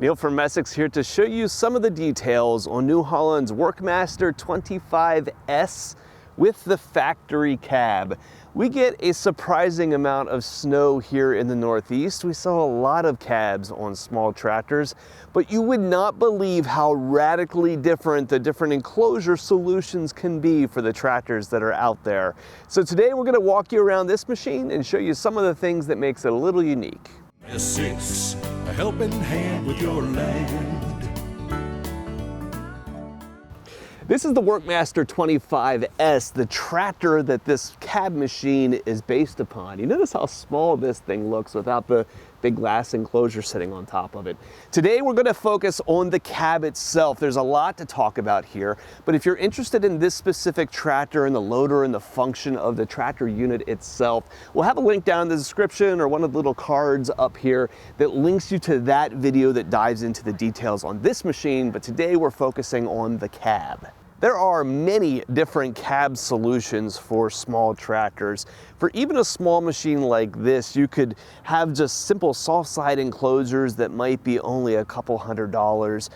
Neil from Essex here to show you some of the details on New Holland's Workmaster 25S with the factory cab. We get a surprising amount of snow here in the Northeast. We saw a lot of cabs on small tractors, but you would not believe how radically different the different enclosure solutions can be for the tractors that are out there. So today we're going to walk you around this machine and show you some of the things that makes it a little unique. Essex, a helping hand with your land. This is the Workmaster 25S, the tractor that this cab machine is based upon. You notice how small this thing looks without the big glass enclosure sitting on top of it. Today we're going to focus on the cab itself. There's a lot to talk about here, but if you're interested in this specific tractor and the loader and the function of the tractor unit itself, we'll have a link down in the description or one of the little cards up here that links you to that video that dives into the details on this machine, but today we're focusing on the cab. There are many different cab solutions for small tractors. For even a small machine like this, you could have just simple soft side enclosures that might be only a couple $100.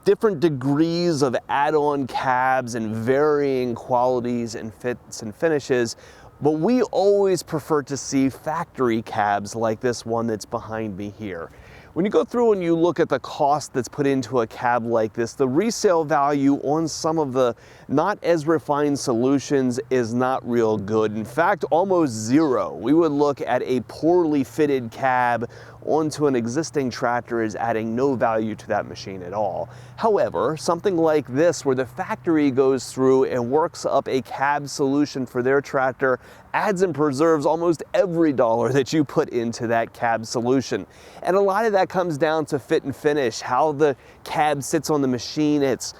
Different degrees of add-on cabs and varying qualities and fits and finishes. But we always prefer to see factory cabs like this one that's behind me here. When you go through and you look at the cost that's put into a cab like this, the resale value on some of the not as refined solutions is not real good. In fact, almost zero. We would look at a poorly fitted cab onto an existing tractor is adding no value to that machine at all. However, something like this where the factory goes through and works up a cab solution for their tractor adds and preserves almost every dollar that you put into that cab solution. And a lot of that comes down to fit and finish, how the cab sits on the machine, its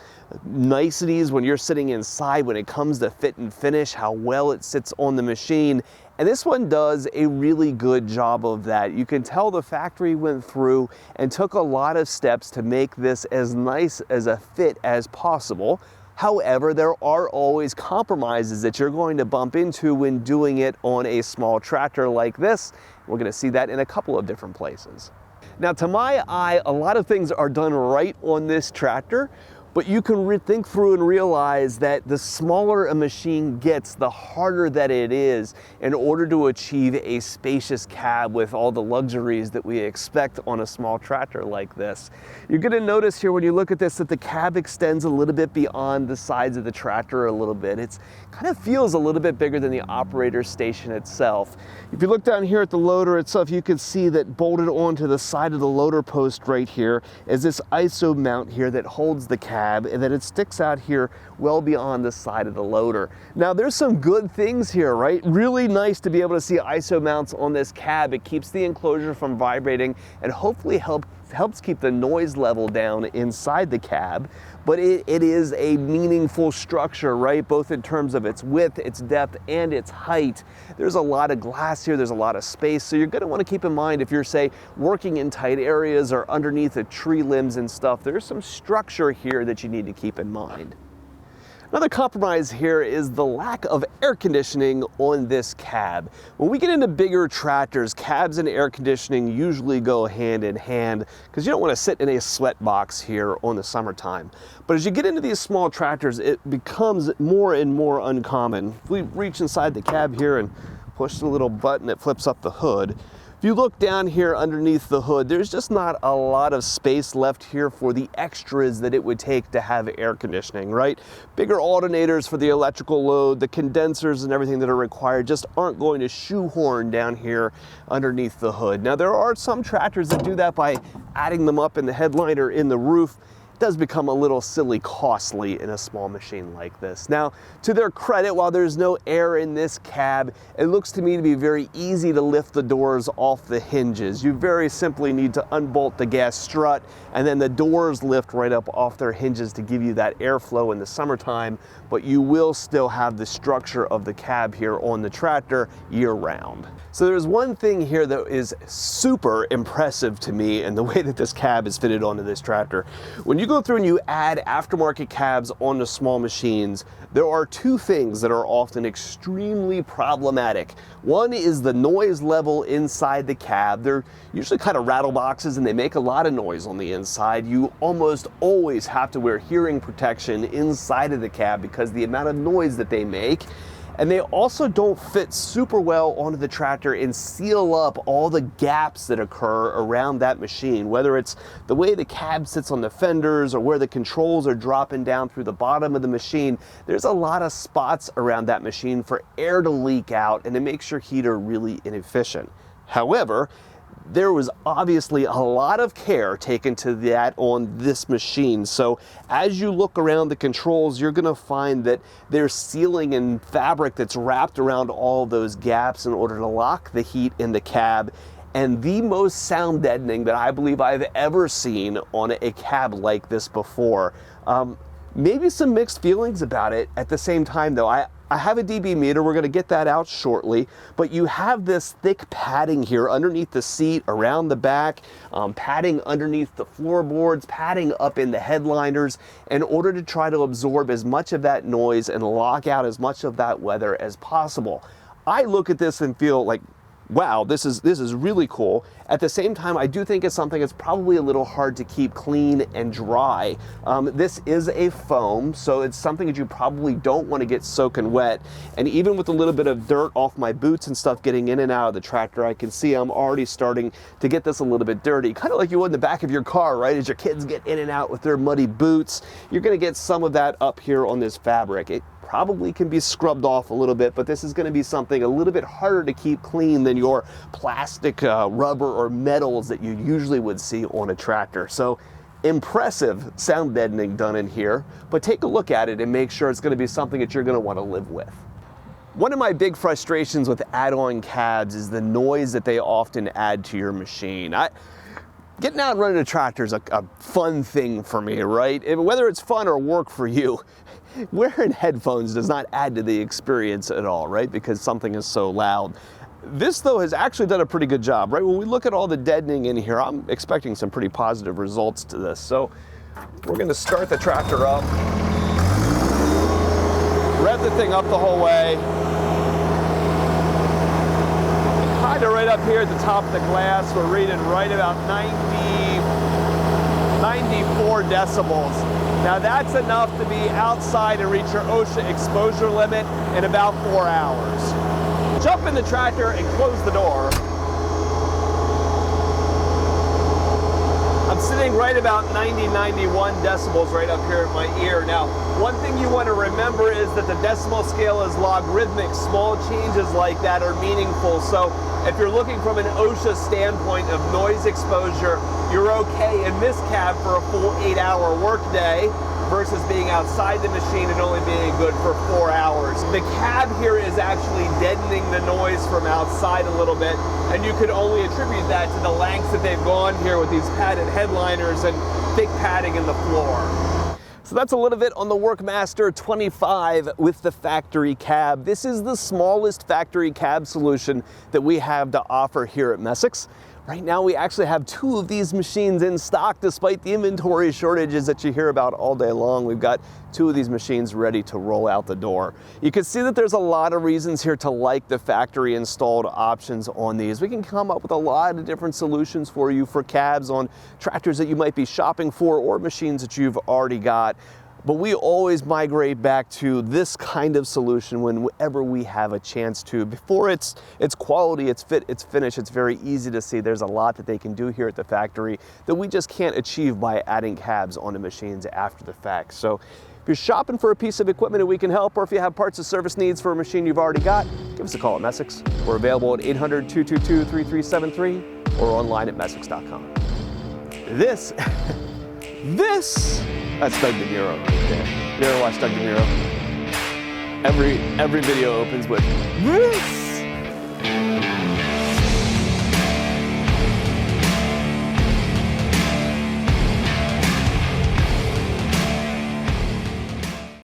niceties when you're sitting inside when it comes to fit and finish, how well it sits on the machine. And this one does a really good job of that. You can tell the factory went through and took a lot of steps to make this as nice as a fit as possible. However, there are always compromises that you're going to bump into when doing it on a small tractor like this. We're going to see that in a couple of different places. Now, to my eye, a lot of things are done right on this tractor, but you can think through and realize that the smaller a machine gets, the harder that it is in order to achieve a spacious cab with all the luxuries that we expect on a small tractor like this. You're going to notice here when you look at this that the cab extends a little bit beyond the sides of the tractor a little bit. It kind of feels a little bit bigger than the operator station itself. If you look down here at the loader itself, you can see that bolted onto the side of the loader post right here is this ISO mount here that holds the cab, and then it sticks out here well beyond the side of the loader. Now there's some good things here, right? Really nice to be able to see ISO mounts on this cab. It keeps the enclosure from vibrating and hopefully helps keep the noise level down inside the cab. But it is a meaningful structure, right? Both in terms of its width, its depth, and its height. There's a lot of glass here, there's a lot of space, so you're gonna wanna keep in mind if you're, say, working in tight areas or underneath the tree limbs and stuff, there's some structure here that you need to keep in mind. Another compromise here is the lack of air conditioning on this cab. When we get into bigger tractors, cabs and air conditioning usually go hand in hand because you don't want to sit in a sweat box here on the summertime. But as you get into these small tractors, it becomes more and more uncommon. If we reach inside the cab here and push the little button that flips up the hood, if you look down here underneath the hood, there's just not a lot of space left here for the extras that it would take to have air conditioning, right? Bigger alternators for the electrical load, the condensers and everything that are required just aren't going to shoehorn down here underneath the hood. Now, there are some tractors that do that by adding them up in the headline or in the roof. Does become a little silly costly in a small machine like this. Now, to their credit, while there's no air in this cab, it looks to me to be very easy to lift the doors off the hinges. You very simply need to unbolt the gas strut and then the doors lift right up off their hinges to give you that airflow in the summertime, but you will still have the structure of the cab here on the tractor year round. So there's one thing here that is super impressive to me in the way that this cab is fitted onto this tractor. When you go through and you add aftermarket cabs onto small machines, there are two things that are often extremely problematic. One is the noise level inside the cab. They're usually kind of rattle boxes and they make a lot of noise on the inside. You almost always have to wear hearing protection inside of the cab because the amount of noise that they make. And they also don't fit super well onto the tractor and seal up all the gaps that occur around that machine, whether it's the way the cab sits on the fenders or where the controls are dropping down through the bottom of the machine. There's a lot of spots around that machine for air to leak out and it makes your heater really inefficient. However, there was obviously a lot of care taken to that on this machine. So as you look around the controls, you're gonna find that there's sealing and fabric that's wrapped around all those gaps in order to lock the heat in the cab. And the most sound deadening that I believe I've ever seen on a cab like this before. Maybe some mixed feelings about it. At the same time though, I have a dB meter, we're gonna get that out shortly, but you have this thick padding here underneath the seat, around the back, padding underneath the floorboards, padding up in the headliners in order to try to absorb as much of that noise and lock out as much of that weather as possible. I look at this and feel like, wow, this is really cool. At the same time, I do think it's something that's probably a little hard to keep clean and dry. This is a foam, so it's something that you probably don't want to get soaking wet. And even with a little bit of dirt off my boots and stuff getting in and out of the tractor, I can see I'm already starting to get this a little bit dirty, kind of like you would in the back of your car, right? As your kids get in and out with their muddy boots, you're going to get some of that up here on this fabric. It probably can be scrubbed off a little bit, but this is going to be something a little bit harder to keep clean than your plastic, rubber, or metals that you usually would see on a tractor. So impressive sound deadening done in here, but take a look at it and make sure it's going to be something that you're going to want to live with. One of my big frustrations with add-on cabs is the noise that they often add to your machine. Getting out and running a tractor is a fun thing for me, right? Whether it's fun or work for you, wearing headphones does not add to the experience at all, right? Because something is so loud. This, though, has actually done a pretty good job, right? When we look at all the deadening in here, I'm expecting some pretty positive results to this. So we're going to start the tractor up, rev the thing up the whole way. Kind of right up here at the top of the glass, we're reading right about 94 decibels. Now that's enough to be outside and reach your OSHA exposure limit in about 4 hours. Jump in the tractor and close the door. I'm sitting right about 90, 91 decibels right up here in my ear. Now, one thing you want to remember is that the decimal scale is logarithmic. Small changes like that are meaningful. So if you're looking from an OSHA standpoint of noise exposure, you're okay in this cab for a full 8-hour workday versus being outside the machine and only being good for 4 hours. The cab here is actually deadening the noise from outside a little bit, and you could only attribute that to the lengths that they've gone here with these padded headliners and thick padding in the floor. So that's a little bit on the Workmaster 25 with the factory cab. This is the smallest factory cab solution that we have to offer here at Messick's. Right now we actually have 2 of these machines in stock despite the inventory shortages that you hear about all day long. We've got 2 of these machines ready to roll out the door. You can see that there's a lot of reasons here to like the factory installed options on these. We can come up with a lot of different solutions for you for cabs on tractors that you might be shopping for or machines that you've already got. But we always migrate back to this kind of solution whenever we have a chance to. Before it's quality, it's fit, it's finish, it's very easy to see there's a lot that they can do here at the factory that we just can't achieve by adding cabs onto machines after the fact. So if you're shopping for a piece of equipment and we can help, or if you have parts or service needs for a machine you've already got, give us a call at Messick's. We're available at 800-222-3373 or online at Messicks.com. That's Doug DeMuro right there. You ever watch Doug DeMuro? Every video opens with this.